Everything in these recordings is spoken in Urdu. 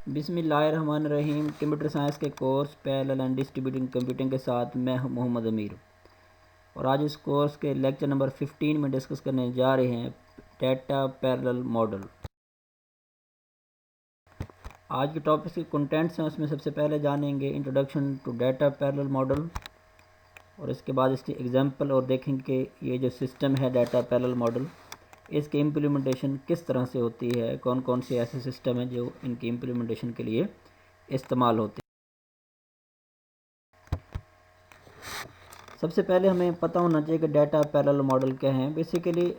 بسم اللہ الرحمن الرحیم۔ کمپیوٹر سائنس کے course parallel and distributing computing کے ساتھ میں ہوں محمد امیر، اور آج اس کورس کے لیکچر نمبر 15 میں ڈسکس کرنے جا رہے ہیں ڈیٹا پیرلل ماڈل۔ آج کے ٹاپکس کے کنٹینٹس ہیں، اس میں سب سے پہلے جانیں گے introduction to data parallel model, اور اس کے بعد اس کی ایگزامپل اور دیکھیں گے کہ یہ جو سسٹم ہے ڈیٹا پیرلل ماڈل، اس کی امپلیمنٹیشن کس طرح سے ہوتی ہے، کون کون سے ایسے سسٹم ہیں جو ان کی امپلیمنٹیشن کے لیے استعمال ہوتے ہیں۔ سب سے پہلے ہمیں پتہ ہونا چاہیے کہ ڈیٹا پیرلل ماڈل کیا ہیں۔ بیسیکلی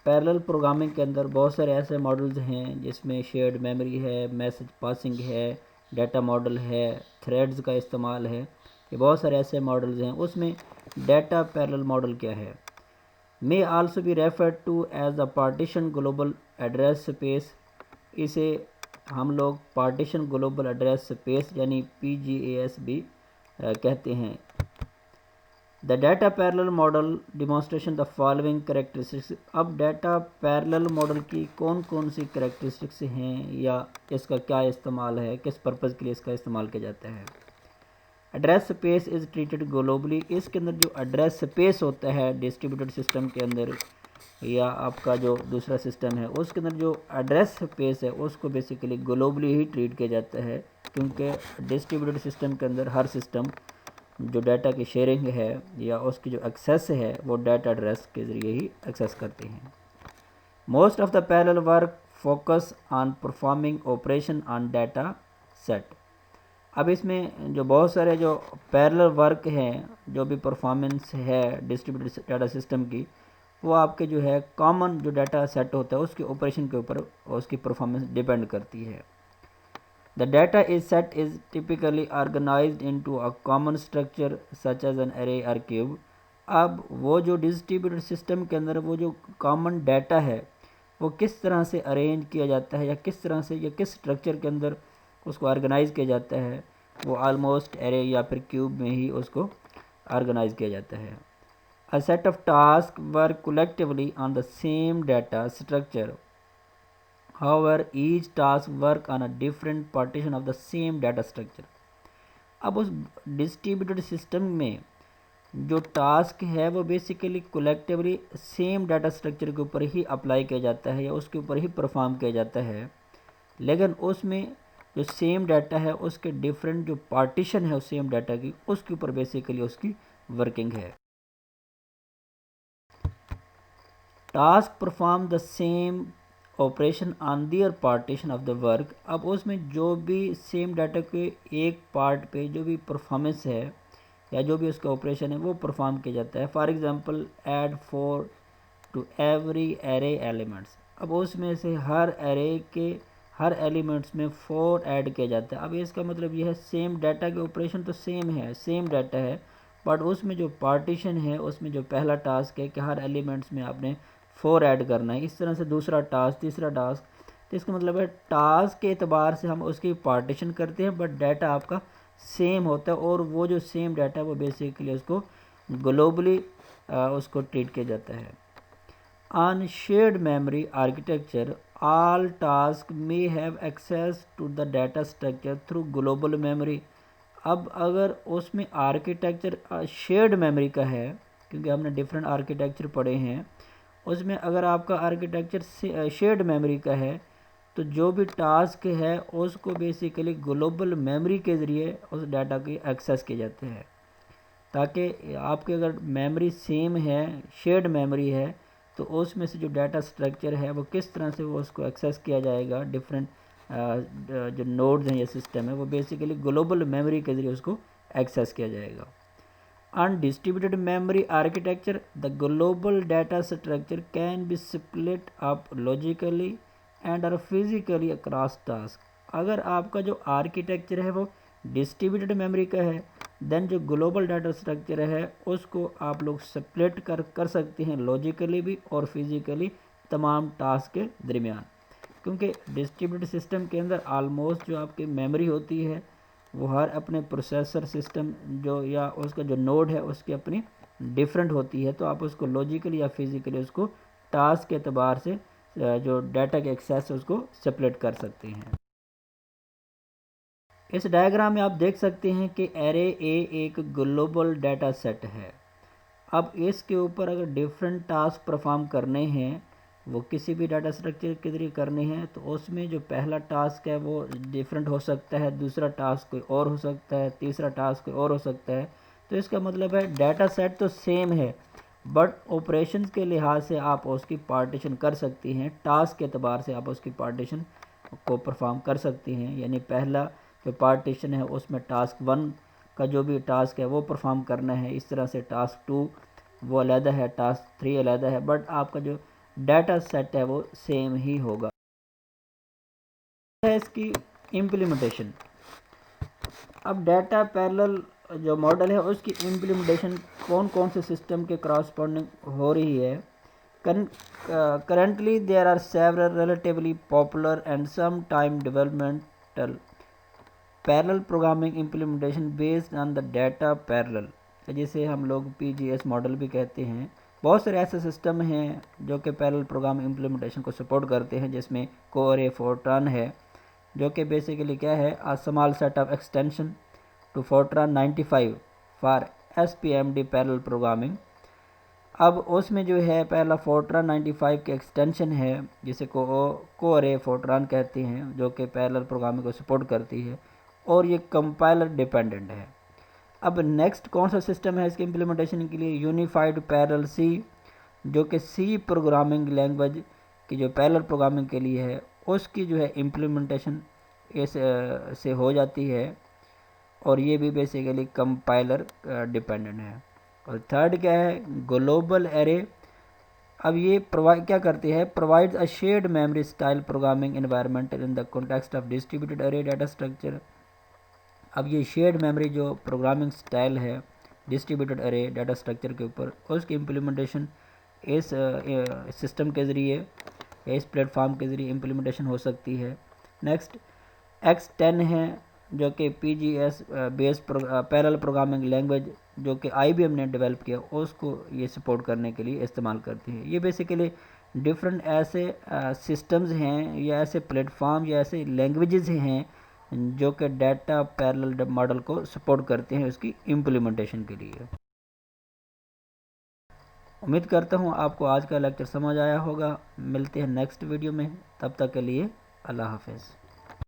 پیرلل پروگرامنگ کے اندر بہت سارے ایسے ماڈلز ہیں جس میں شیئرڈ میموری ہے، میسج پاسنگ ہے، ڈیٹا ماڈل ہے، تھریڈز کا استعمال ہے، یہ بہت سارے ایسے ماڈلز ہیں۔ اس میں ڈیٹا پیرلل ماڈل کیا ہے؟ may also be referred to as the partition global address space، اسے ہم لوگ پارٹیشن گلوبل ایڈریس سپیس یعنی PGAS بھی کہتے ہیں۔ The data parallel model demonstration the following characteristics۔ اب ڈیٹا پیرلل ماڈل کی کون کون سی کریکٹرسٹکس ہیں یا اس کا کیا استعمال ہے، کس پرپز کے لیے اس کا استعمال کیا جاتا ہے۔ Address space is treated globally, اس کے اندر جو ایڈریس سپیس ہوتا ہے ڈسٹریبیوٹڈ سسٹم کے اندر یا آپ کا جو دوسرا سسٹم ہے، اس کے اندر جو ایڈریس سپیس ہے اس کو بیسیکلی گلوبلی ہی ٹریٹ کیا جاتا ہے، کیونکہ ڈسٹریبیوٹڈ سسٹم کے اندر ہر سسٹم جو ڈیٹا کی شیئرنگ ہے یا اس کی جو ایکسیس ہے وہ ڈیٹا ایڈریس کے ذریعے ہی ایکسیس کرتے ہیں۔ Most of the parallel work focus on performing operation on data set. اب اس میں جو بہت سارے جو پیرلل ورک ہیں، جو بھی پرفارمنس ہے ڈسٹریبیوٹڈ ڈیٹا سسٹم کی، وہ آپ کے جو ہے کامن جو ڈیٹا سیٹ ہوتا ہے اس کے آپریشن کے اوپر اس کی پرفارمنس ڈیپینڈ کرتی ہے۔ The data is set is typically organized into a common structure such as an array or cube۔ اب وہ جو ڈسٹریبیوٹڈ سسٹم کے اندر وہ جو کامن ڈیٹا ہے وہ کس طرح سے ارینج کیا جاتا ہے یا کس طرح سے یا کس اسٹرکچر کے اندر اس کو آرگنائز کیا جاتا ہے، وہ آلموسٹ ایرے یا پھر کیوب میں ہی اس کو آرگنائز کیا جاتا ہے۔ A set of tasks work collectively on the same data structure. However, each task work on a different partition of the same data structure۔ اب اس ڈسٹریبیوٹڈ سسٹم میں جو ٹاسک ہے وہ basically collectively same data structure کے اوپر ہی اپلائی کیا جاتا ہے یا اس کے اوپر ہی پرفارم کیا جاتا ہے، لیکن اس میں جو سیم ڈیٹا ہے اس کے ڈیفرنٹ جو پارٹیشن ہے اس سیم ڈیٹا کی، اس کے اوپر بیسیکلی اس کی ورکنگ ہے۔ Task perform the same operation on their partition of the work. اب اس میں جو بھی سیم ڈیٹا کے ایک پارٹ پہ جو بھی پرفارمنس ہے یا جو بھی اس کا آپریشن ہے وہ پرفارم کیا جاتا ہے۔ For example add 4 to every array elements. اب اس میں سے ہر ایرے کے ہر ایلیمنٹس میں 4 ایڈ کیا جاتا ہے۔ اب اس کا مطلب یہ ہے سیم ڈیٹا کے آپریشن تو سیم ہے، سیم ڈیٹا ہے، بٹ اس میں جو پارٹیشن ہے اس میں جو پہلا ٹاسک ہے کہ ہر ایلیمنٹس میں آپ نے 4 ایڈ کرنا ہے، اس طرح سے دوسرا ٹاسک، تیسرا ٹاسک، تو اس کا مطلب ہے ٹاسک کے اعتبار سے ہم اس کی پارٹیشن کرتے ہیں بٹ ڈیٹا آپ کا سیم ہوتا ہے، اور وہ جو سیم ڈیٹا ہے وہ بیسیکلی اس کو گلوبلی اس کو ٹریٹ کیا جاتا ہے۔ On shared memory architecture all tasks may have access to the data structure through global memory۔ اب اگر اس میں آرکیٹیکچر شیئرڈ میموری کا ہے، کیونکہ ہم نے ڈفرینٹ آرکیٹیکچر پڑھے ہیں، اس میں اگر آپ کا آرکیٹیکچر شیئرڈ میموری کا ہے تو جو بھی ٹاسک ہے اس کو بیسیکلی گلوبل میموری کے ذریعے اس ڈیٹا کی ایکسیس کیے جاتے ہیں، تاکہ آپ کے اگر میموری سیم ہے، شیئرڈ میموری ہے، تو اس میں سے جو ڈیٹا سٹرکچر ہے وہ کس طرح سے وہ اس کو ایکسیس کیا جائے گا، ڈفرینٹ جو نوڈز ہیں یا سسٹم ہے وہ بیسیکلی گلوبل میموری کے ذریعے اس کو ایکسیس کیا جائے گا۔ On distributed memory architecture the global data structure can be split up logically and اور فزیکلی اکراس ٹاسک۔ اگر آپ کا جو آرکیٹیکچر ہے وہ ڈسٹریبیوٹڈ میموری کا ہے، دین جو گلوبل ڈیٹا سٹرکچر ہے اس کو آپ لوگ سپلٹ کر سکتے ہیں لاجیکلی بھی اور فزیکلی تمام ٹاسک کے درمیان، کیونکہ ڈسٹریبیوٹڈ سسٹم کے اندر آلموسٹ جو آپ کی میموری ہوتی ہے وہ ہر اپنے پروسیسر سسٹم جو یا اس کا جو نوڈ ہے اس کی اپنی ڈیفرنٹ ہوتی ہے، تو آپ اس کو لاجیکلی یا فزیکلی اس کو ٹاسک کے اعتبار سے جو ڈیٹا کے ایکسیس ہے اس کو سپلٹ کر سکتے ہیں۔ اس ڈائیگرام میں آپ دیکھ سکتے ہیں کہ ایرے اے ایک گلوبل ڈیٹا سیٹ ہے. اب اس کے اوپر اگر ڈیفرنٹ ٹاسک پرفارم کرنے ہیں، وہ کسی بھی ڈیٹا اسٹرکچر کے ذریعے کرنے ہیں، تو اس میں جو پہلا ٹاسک ہے وہ ڈیفرنٹ ہو سکتا ہے، دوسرا ٹاسک کوئی اور ہو سکتا ہے، تیسرا ٹاسک کوئی اور ہو سکتا ہے. تو اس کا مطلب ہے ڈیٹا سیٹ تو سیم ہے، بٹ آپریشنز کے لحاظ سے آپ اس کی پارٹیشن کر سکتی ہیں، ٹاسک کے اعتبار سے آپ اس کی پارٹیشن کو پرفارم کر سکتی ہیں. یعنی پہلا جو پارٹیشن ہے اس میں ٹاسک 1 کا جو بھی ٹاسک ہے وہ پرفارم کرنا ہے، اس طرح سے ٹاسک 2 وہ علیحدہ ہے، ٹاسک 3 علیحدہ ہے، بٹ آپ کا جو ڈیٹا سیٹ ہے وہ سیم ہی ہوگا. ہے اس کی امپلیمنٹیشن. اب ڈیٹا پیرلل جو ماڈل ہے اس کی امپلیمنٹیشن کون کون سے سسٹم کے کراسپونڈنگ ہو رہی ہے. Currently there are several relatively popular and sometime developmental parallel programming implementation based on the data parallel، جسے ہم لوگ PGS ماڈل بھی کہتے ہیں. بہت سارے ایسے سسٹم ہیں جو کہ پیرل پروگرام امپلیمنٹیشن کو سپورٹ کرتے ہیں، جس میں کور اے فورٹران ہے، جو کہ بیسیکلی کیا ہے a small set of extension to Fortran 95 for SPMD parallel programming. اب اس میں جو ہے پہلا فورٹران 95 کے ایکسٹینشن ہے جسے کور اے فورٹران کہتے ہیں، جو کہ پیرلل پروگرامنگ کو سپورٹ کرتی ہے، اور یہ کمپائلر ڈیپینڈنٹ ہے. اب نیکسٹ کون سا سسٹم ہے اس کی امپلیمنٹیشن کے لیے؟ یونیفائڈ پیرل سی، جو کہ سی پروگرامنگ لینگویج کی جو پیرلل پروگرامنگ کے لیے ہے، اس کی جو ہے امپلیمنٹیشن اس سے ہو جاتی ہے، اور یہ بھی بیسیکلی کمپائلر ڈیپینڈنٹ ہے. اور تھرڈ کیا ہے؟ Global array. اب یہ کیا کرتی ہے؟ Provides a shared memory style programming environment in the context of distributed array data structure. اب یہ شیئرڈ میموری جو پروگرامنگ اسٹائل ہے ڈسٹریبیوٹیڈ ارے ڈیٹا اسٹرکچر کے اوپر، اس کی امپلیمنٹیشن اس سسٹم کے ذریعے یا اس پلیٹ فارم کے ذریعے امپلیمنٹیشن ہو سکتی ہے. نیکسٹ X10 ہے، جو کہ PGS بیس پیرل پروگرامنگ لینگویج جو کہ IBM نے ڈیولپ کیا، اس کو یہ سپورٹ کرنے کے لیے استعمال کرتی ہے. یہ بیسیکلی ڈفرینٹ ایسے سسٹمز ہیں یا ایسے پلیٹ فارم یا ایسے لینگویجز ہیں جو کہ ڈیٹا پیرلل ماڈل کو سپورٹ کرتے ہیں اس کی امپلیمنٹیشن کے لیے. امید کرتا ہوں آپ کو آج کا لیکچر سمجھ آیا ہوگا. ملتے ہیں نیکسٹ ویڈیو میں، تب تک کے لیے اللہ حافظ.